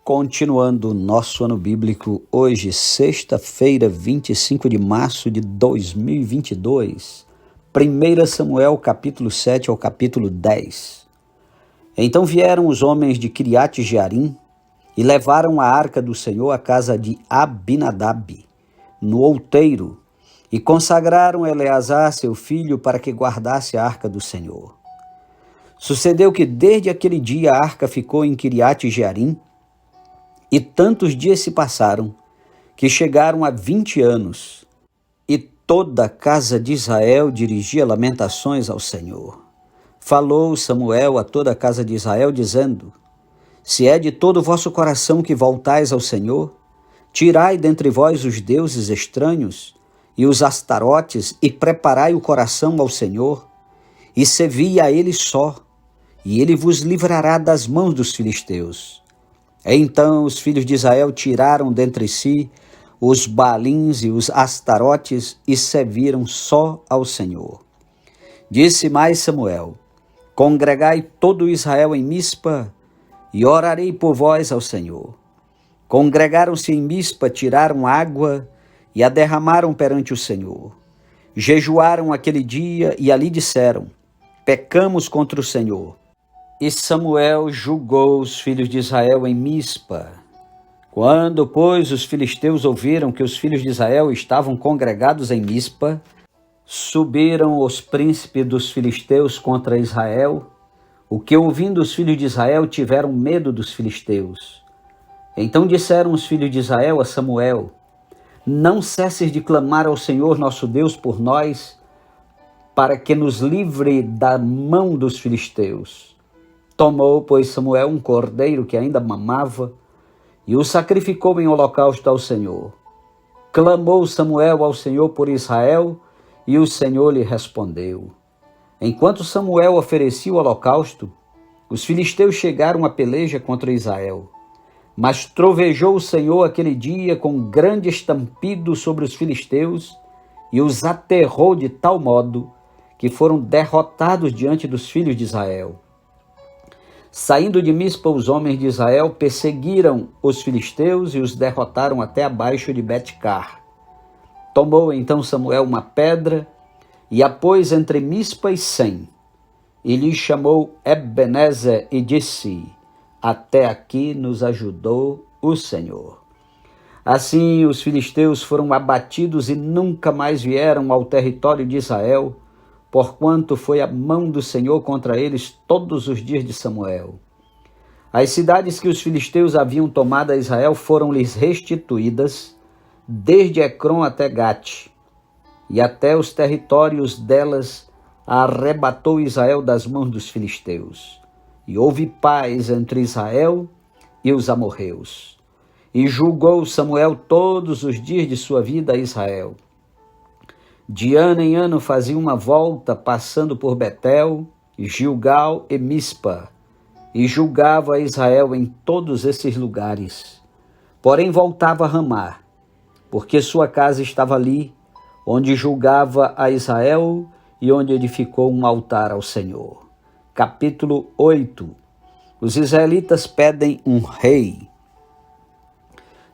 Continuando o nosso ano bíblico, hoje, sexta-feira, 25 de março de 2022, 1 Samuel, capítulo 7 ao capítulo 10. Então vieram os homens de Quiriate-Jearim e levaram a arca do Senhor à casa de Abinadab, no outeiro, e consagraram Eleazar, seu filho, para que guardasse a arca do Senhor. Sucedeu que desde aquele dia a arca ficou em Quiriate-Jearim, e tantos dias se passaram, que chegaram a 20 anos, e toda a casa de Israel dirigia lamentações ao Senhor. Falou Samuel a toda a casa de Israel, dizendo: Se é de todo o vosso coração que voltais ao Senhor, tirai dentre vós os deuses estranhos e os astarotes, e preparai o coração ao Senhor, e servi a ele só, e ele vos livrará das mãos dos filisteus. Então os filhos de Israel tiraram dentre si os Baalins e os Astarotes e serviram só ao Senhor. Disse mais Samuel: Congregai todo Israel em Mispa, e orarei por vós ao Senhor. Congregaram-se em Mispa, tiraram água e a derramaram perante o Senhor. Jejuaram aquele dia e ali disseram: Pecamos contra o Senhor. E Samuel julgou os filhos de Israel em Mispa. Quando, pois, os filisteus ouviram que os filhos de Israel estavam congregados em Mispa, subiram os príncipes dos filisteus contra Israel, o que, ouvindo os filhos de Israel, tiveram medo dos filisteus. Então disseram os filhos de Israel a Samuel: Não cesses de clamar ao Senhor nosso Deus por nós, para que nos livre da mão dos filisteus. Tomou, pois, Samuel um cordeiro que ainda mamava e o sacrificou em holocausto ao Senhor. Clamou Samuel ao Senhor por Israel e o Senhor lhe respondeu. Enquanto Samuel oferecia o holocausto, os filisteus chegaram à peleja contra Israel. Mas trovejou o Senhor aquele dia com grande estampido sobre os filisteus e os aterrou de tal modo que foram derrotados diante dos filhos de Israel. Saindo de Mispa, os homens de Israel perseguiram os filisteus e os derrotaram até abaixo de Bet-car. Tomou então Samuel uma pedra e a pôs entre Mispa e Sem, e lhe chamou Ebenezer e disse: Até aqui nos ajudou o Senhor. Assim os filisteus foram abatidos e nunca mais vieram ao território de Israel, porquanto foi a mão do Senhor contra eles todos os dias de Samuel. As cidades que os filisteus haviam tomado a Israel foram-lhes restituídas, desde Ecrom até Gate, e até os territórios delas arrebatou Israel das mãos dos filisteus. E houve paz entre Israel e os amorreus. E julgou Samuel todos os dias de sua vida a Israel. De ano em ano fazia uma volta, passando por Betel, Gilgal e Mispa, e julgava a Israel em todos esses lugares. Porém voltava a Ramá, porque sua casa estava ali, onde julgava a Israel e onde edificou um altar ao Senhor. Capítulo 8. Os israelitas pedem um rei.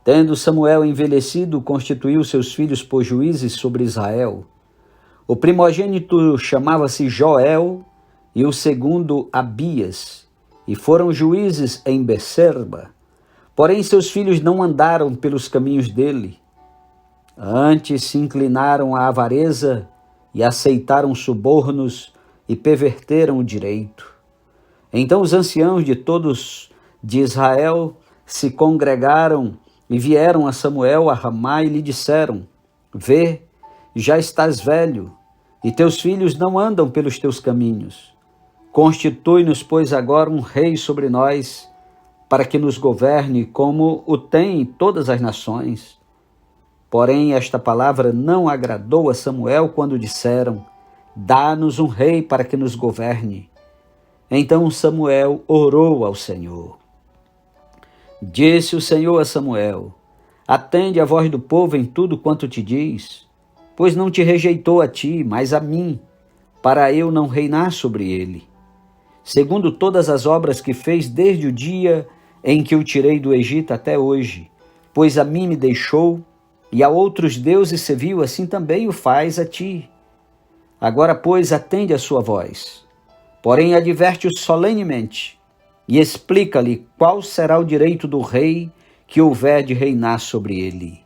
Tendo Samuel envelhecido, constituiu seus filhos por juízes sobre Israel. O primogênito chamava-se Joel e o segundo Abias, e foram juízes em Becerba. Porém seus filhos não andaram pelos caminhos dele. Antes se inclinaram à avareza e aceitaram subornos e perverteram o direito. Então os anciãos de todos de Israel se congregaram e vieram a Samuel a Ramá e lhe disseram: Vê, já estás velho, e teus filhos não andam pelos teus caminhos. Constitui-nos, pois, agora um rei sobre nós, para que nos governe como o têm todas as nações. Porém, esta palavra não agradou a Samuel quando disseram: Dá-nos um rei para que nos governe. Então Samuel orou ao Senhor. Disse o Senhor a Samuel: Atende a voz do povo em tudo quanto te diz, pois não te rejeitou a ti, mas a mim, para eu não reinar sobre ele. Segundo todas as obras que fez desde o dia em que o tirei do Egito até hoje, pois a mim me deixou, e a outros deuses serviu, assim também o faz a ti. Agora, pois, atende a sua voz, porém adverte-o solenemente, e explica-lhe qual será o direito do rei que houver de reinar sobre ele.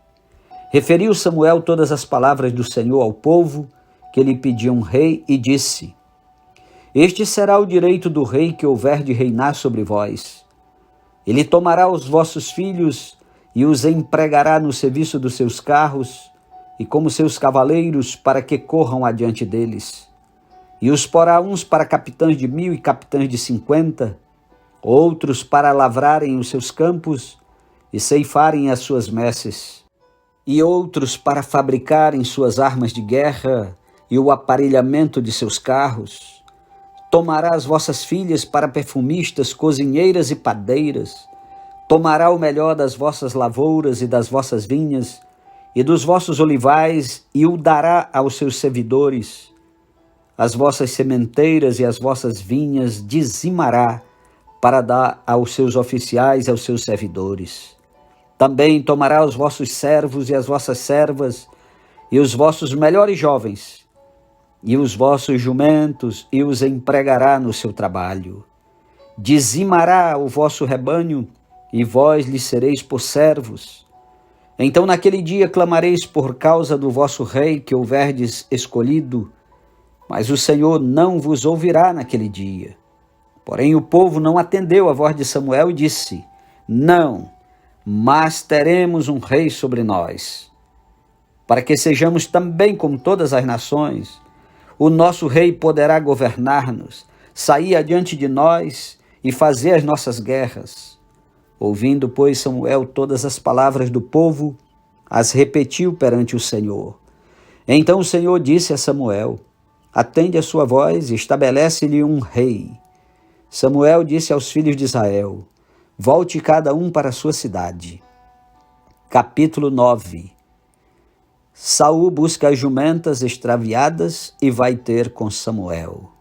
Referiu Samuel todas as palavras do Senhor ao povo, que lhe pediam um rei, e disse: Este será o direito do rei que houver de reinar sobre vós. Ele tomará os vossos filhos e os empregará no serviço dos seus carros e como seus cavaleiros, para que corram adiante deles. E os porá uns para capitães de 1000 e capitães de 50, outros para lavrarem os seus campos e ceifarem as suas messes, e outros para fabricarem suas armas de guerra e o aparelhamento de seus carros. Tomará as vossas filhas para perfumistas, cozinheiras e padeiras. Tomará o melhor das vossas lavouras e das vossas vinhas e dos vossos olivais e o dará aos seus servidores. As vossas sementeiras e as vossas vinhas dizimará para dar aos seus oficiais e aos seus servidores. Também tomará os vossos servos e as vossas servas e os vossos melhores jovens e os vossos jumentos e os empregará no seu trabalho. Dizimará o vosso rebanho e vós lhe sereis por servos. Então naquele dia clamareis por causa do vosso rei que houverdes escolhido, mas o Senhor não vos ouvirá naquele dia. Porém o povo não atendeu à voz de Samuel e disse: Não, mas teremos um rei sobre nós, para que sejamos também como todas as nações. O nosso rei poderá governar-nos, sair adiante de nós e fazer as nossas guerras. Ouvindo, pois, Samuel todas as palavras do povo, as repetiu perante o Senhor. Então o Senhor disse a Samuel: Atende a sua voz e estabelece-lhe um rei. Samuel disse aos filhos de Israel: Volte cada um para a sua cidade. Capítulo 9. Saul busca as jumentas extraviadas e vai ter com Samuel.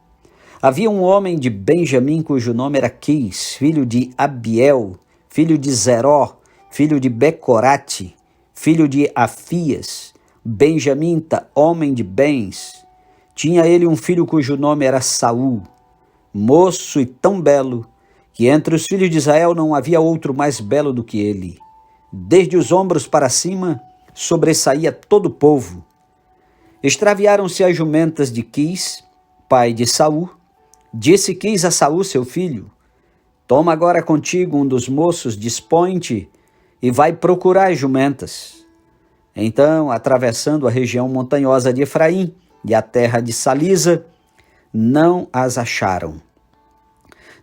Havia um homem de Benjamim cujo nome era Quis, filho de Abiel, filho de Zeró, filho de Becorate, filho de Afias, benjamita, homem de bens. Tinha ele um filho cujo nome era Saul, moço e tão belo, que entre os filhos de Israel não havia outro mais belo do que ele. Desde os ombros para cima, sobressaía todo o povo. Extraviaram-se as jumentas de Quis, pai de Saul. Disse Quis a Saul, seu filho: Toma agora contigo um dos moços, dispõe-te e vai procurar as jumentas. Então, atravessando a região montanhosa de Efraim e a terra de Salisa, não as acharam.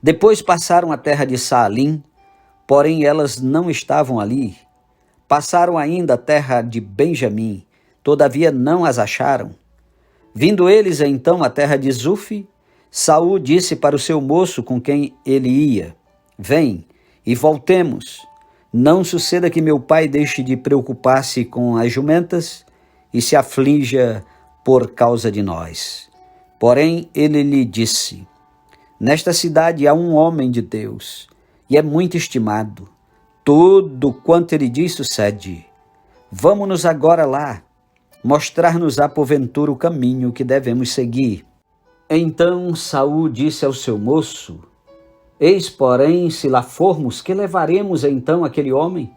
Depois passaram a terra de Saalim, porém elas não estavam ali. Passaram ainda a terra de Benjamim, todavia não as acharam. Vindo eles então à terra de Zufi, Saul disse para o seu moço com quem ele ia: Vem e voltemos. Não suceda que meu pai deixe de preocupar-se com as jumentas e se aflija por causa de nós. Porém ele lhe disse: Nesta cidade há um homem de Deus, e é muito estimado. Tudo quanto ele diz sucede. Vamos-nos agora lá, mostrar-nos-á porventura o caminho que devemos seguir. Então Saul disse ao seu moço: Eis, porém, se lá formos, que levaremos então aquele homem?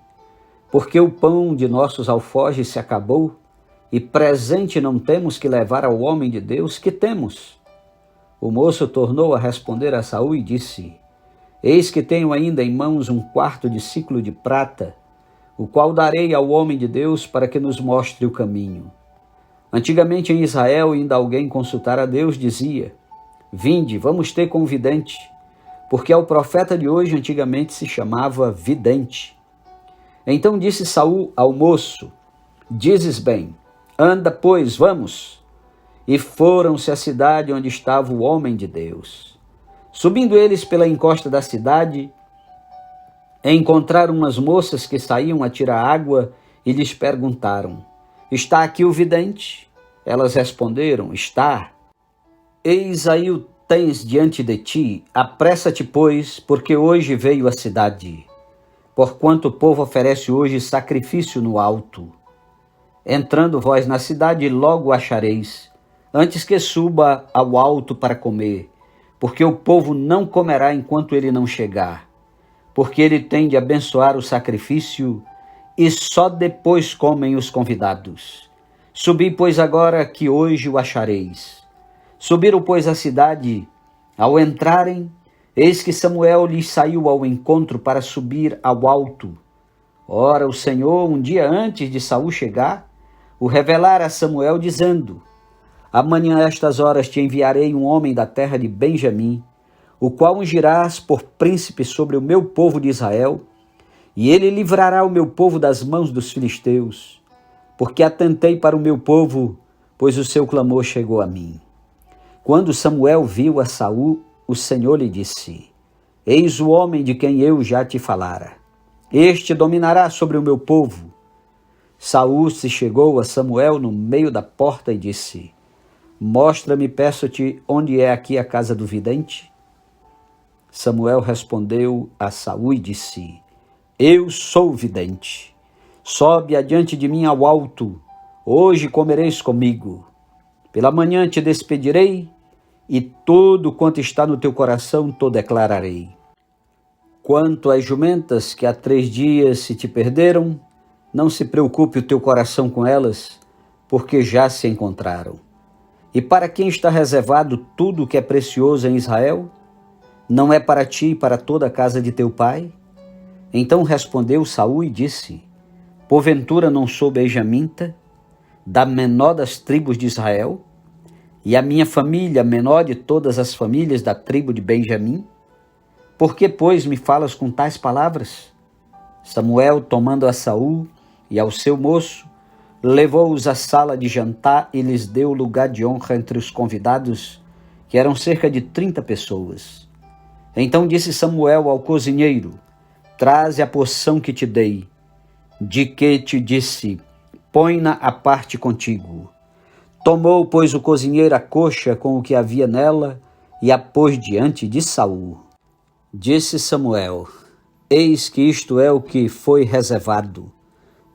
Porque o pão de nossos alforjes se acabou, e presente não temos que levar ao homem de Deus, que temos? O moço tornou a responder a Saul e disse: Eis que tenho ainda em mãos um quarto de siclo de prata, o qual darei ao homem de Deus para que nos mostre o caminho. Antigamente em Israel, ainda alguém consultar a Deus dizia: Vinde, vamos ter com o vidente, porque ao profeta de hoje antigamente se chamava vidente. Então disse Saul ao moço: Dizes bem, anda, pois, vamos. E foram-se à cidade onde estava o homem de Deus. Subindo eles pela encosta da cidade, encontraram umas moças que saíam a tirar água e lhes perguntaram: Está aqui o vidente? Elas responderam: Está. Eis aí o tens diante de ti, apressa-te, pois, porque hoje veio à cidade. porquanto o povo oferece hoje sacrifício no alto. Entrando vós na cidade, logo o achareis, antes que suba ao alto para comer, porque o povo não comerá enquanto ele não chegar, porque ele tem de abençoar o sacrifício, e só depois comem os convidados. Subi, pois, agora que hoje o achareis. Subiram, pois, à cidade. Ao entrarem, eis que Samuel lhes saiu ao encontro para subir ao alto. Ora, o Senhor, um dia antes de Saul chegar, o revelara a Samuel, dizendo: amanhã a estas horas te enviarei um homem da terra de Benjamim, o qual ungirás por príncipe sobre o meu povo de Israel, e ele livrará o meu povo das mãos dos filisteus, porque atentei para o meu povo, pois o seu clamor chegou a mim. Quando Samuel viu a Saul, o Senhor lhe disse: eis o homem de quem eu já te falara. Este dominará sobre o meu povo. Saul se chegou a Samuel no meio da porta e disse: mostra-me, peço-te, onde é aqui a casa do vidente? Samuel respondeu a Saul e disse: eu sou o vidente. Sobe adiante de mim ao alto, hoje comereis comigo. Pela manhã te despedirei, e tudo quanto está no teu coração te declararei. Quanto às jumentas que há 3 dias se te perderam, não se preocupe o teu coração com elas, porque já se encontraram. E para quem está reservado tudo o que é precioso em Israel? Não é para ti e para toda a casa de teu pai? Então respondeu Saul e disse: porventura não sou benjamita, da menor das tribos de Israel, e a minha família a menor de todas as famílias da tribo de Benjamim? Por que, pois, me falas com tais palavras? Samuel, tomando a Saul e ao seu moço, levou-os à sala de jantar e lhes deu lugar de honra entre os convidados, que eram cerca de 30 pessoas. Então disse Samuel ao cozinheiro: traze a porção que te dei, de que te disse, põe-na à parte contigo. Tomou, pois, o cozinheiro a coxa com o que havia nela e a pôs diante de Saul. Disse Samuel: eis que isto é o que foi reservado.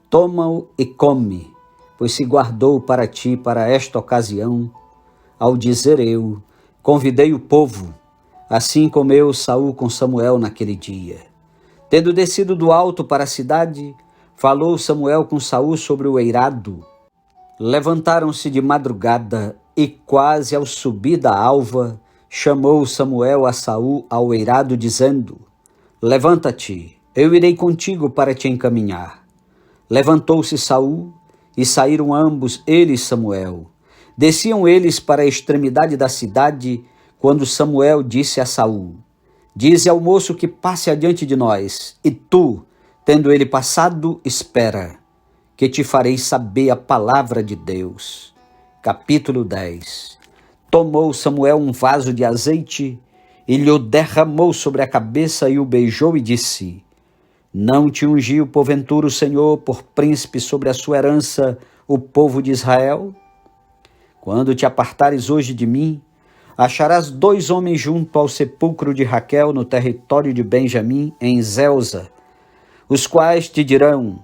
Toma-o e come, pois se guardou para ti para esta ocasião. Ao dizer eu, convidei o povo, assim comeu Saul com Samuel naquele dia. Tendo descido do alto para a cidade, falou Samuel com Saul sobre o eirado. Levantaram-se de madrugada e quase ao subir da alva, chamou Samuel a Saul ao eirado, dizendo: levanta-te, eu irei contigo para te encaminhar. Levantou-se Saul e saíram ambos, ele e Samuel. Desciam eles para a extremidade da cidade, quando Samuel disse a Saul: dize ao moço que passe adiante de nós, e tu, tendo ele passado, espera, que te farei saber a palavra de Deus. Capítulo 10. Tomou Samuel um vaso de azeite e lhe o derramou sobre a cabeça e o beijou e disse: não te ungiu porventura o Senhor por príncipe sobre a sua herança, o povo de Israel? Quando te apartares hoje de mim, acharás 2 homens junto ao sepulcro de Raquel no território de Benjamim, em Zelza, os quais te dirão: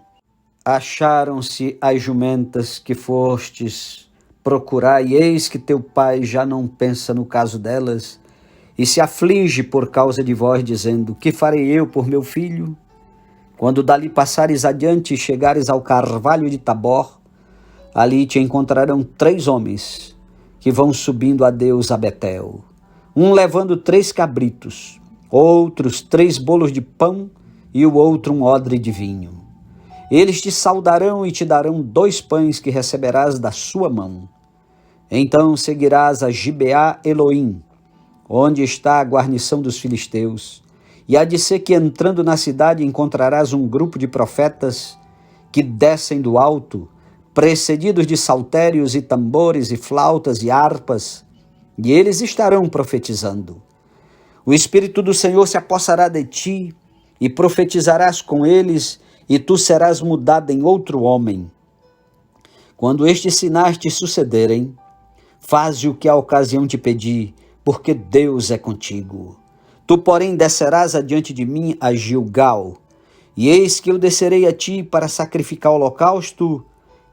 acharam-se as jumentas que fostes procurar, e eis que teu pai já não pensa no caso delas, e se aflige por causa de vós, dizendo: que farei eu por meu filho? Quando dali passares adiante e chegares ao carvalho de Tabor, ali te encontrarão 3 homens que vão subindo a Deus a Betel, um levando 3 cabritos, outros 3 bolos de pão e o outro um odre de vinho. Eles te saudarão e te darão 2 pães que receberás da sua mão. Então seguirás a Gibeá Eloim, onde está a guarnição dos filisteus, e há de ser que entrando na cidade encontrarás um grupo de profetas que descem do alto, precedidos de saltérios e tambores e flautas e harpas, e eles estarão profetizando. O Espírito do Senhor se apossará de ti, e profetizarás com eles, e tu serás mudado em outro homem. Quando estes sinais te sucederem, faze o que a ocasião te pedir, porque Deus é contigo. Tu, porém, descerás adiante de mim a Gilgal, E eis que eu descerei a ti para sacrificar holocausto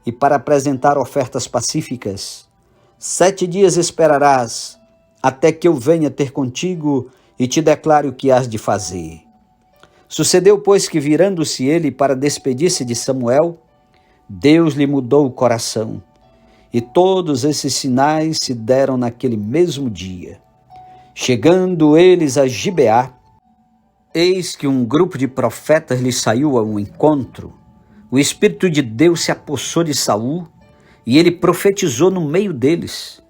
e para apresentar ofertas pacíficas. 7 dias esperarás, até que eu venha ter contigo e te declare o que hás de fazer. Sucedeu, pois, que virando-se ele para despedir-se de Samuel, Deus lhe mudou o coração. E todos esses sinais se deram naquele mesmo dia. Chegando eles a Gibeá, eis que um grupo de profetas lhe saiu ao encontro. O Espírito de Deus se apossou de Saul e ele profetizou no meio deles.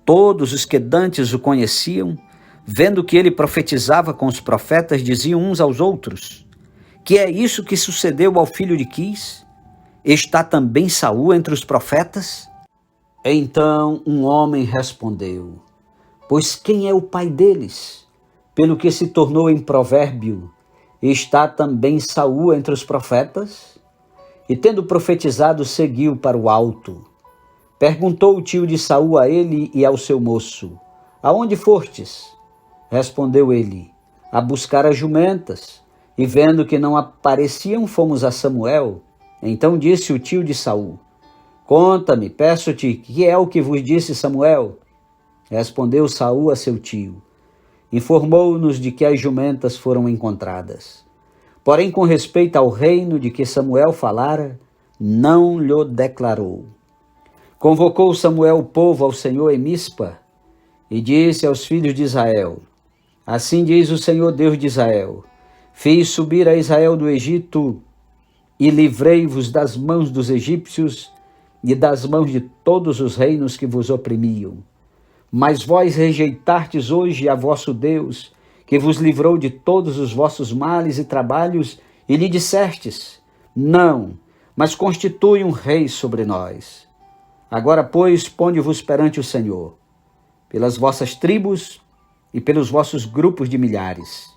Todos os que dantes o conheciam, vendo que ele profetizava com os profetas, diziam uns aos outros: que é isso que sucedeu ao filho de Quis? Está também Saul entre os profetas? Então um homem respondeu: pois quem é o pai deles? Pelo que se tornou em provérbio, está também Saul entre os profetas? E tendo profetizado, seguiu para o alto. Perguntou o tio de Saul a ele e ao seu moço: aonde fostes? Respondeu ele: a buscar as jumentas. E vendo que não apareciam, fomos a Samuel. Então disse o tio de Saul: conta-me, peço-te, que é o que vos disse Samuel? Respondeu Saul a seu tio: informou-nos de que as jumentas foram encontradas. Porém, com respeito ao reino de que Samuel falara, não lhe declarou. Convocou Samuel o povo ao Senhor em Mispa e disse aos filhos de Israel: assim diz o Senhor Deus de Israel: fiz subir a Israel do Egito e livrei-vos das mãos dos egípcios e das mãos de todos os reinos que vos oprimiam. Mas vós rejeitastes hoje a vosso Deus, que vos livrou de todos os vossos males e trabalhos, e lhe dissestes: não, mas constitui um rei sobre nós. Agora, pois, ponde-vos perante o Senhor, pelas vossas tribos e pelos vossos grupos de milhares.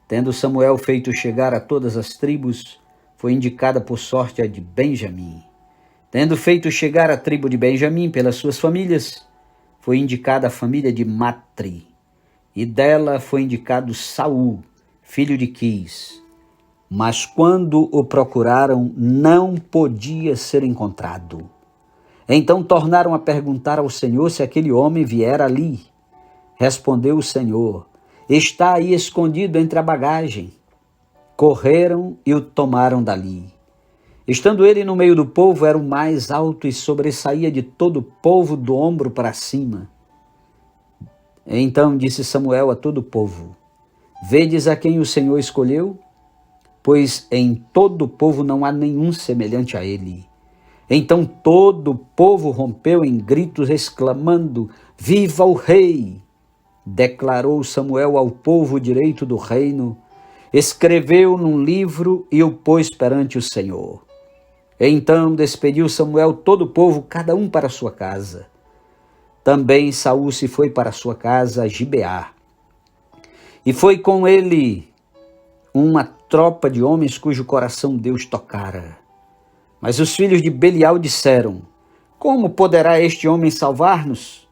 Tendo Samuel feito chegar a todas as tribos, foi indicada por sorte a de Benjamim. Tendo feito chegar a tribo de Benjamim pelas suas famílias, foi indicada a família de Matri, e dela foi indicado Saul, filho de Quis. Mas quando o procuraram, não podia ser encontrado. Então tornaram a perguntar ao Senhor se aquele homem viera ali. Respondeu o Senhor: está aí escondido entre a bagagem. Correram e o tomaram dali. Estando ele no meio do povo, era o mais alto e sobressaía de todo o povo do ombro para cima. Então disse Samuel a todo o povo: vedes a quem o Senhor escolheu? Pois em todo o povo não há nenhum semelhante a ele. Então todo o povo rompeu em gritos, exclamando: viva o rei! Declarou Samuel ao povo o direito do reino, escreveu num livro e o pôs perante o Senhor. Então despediu Samuel todo o povo, cada um para sua casa. Também Saul se foi para sua casa a Gibeá. E foi com ele uma tropa de homens cujo coração Deus tocara. Mas os filhos de Belial disseram: como poderá este homem salvar-nos?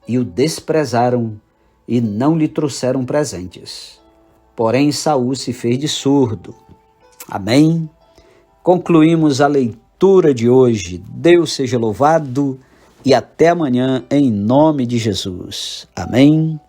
E o desprezaram e não lhe trouxeram presentes. Porém Saul se fez de surdo. Amém? Concluímos a leitura de hoje. Deus seja louvado e até amanhã em nome de Jesus. Amém?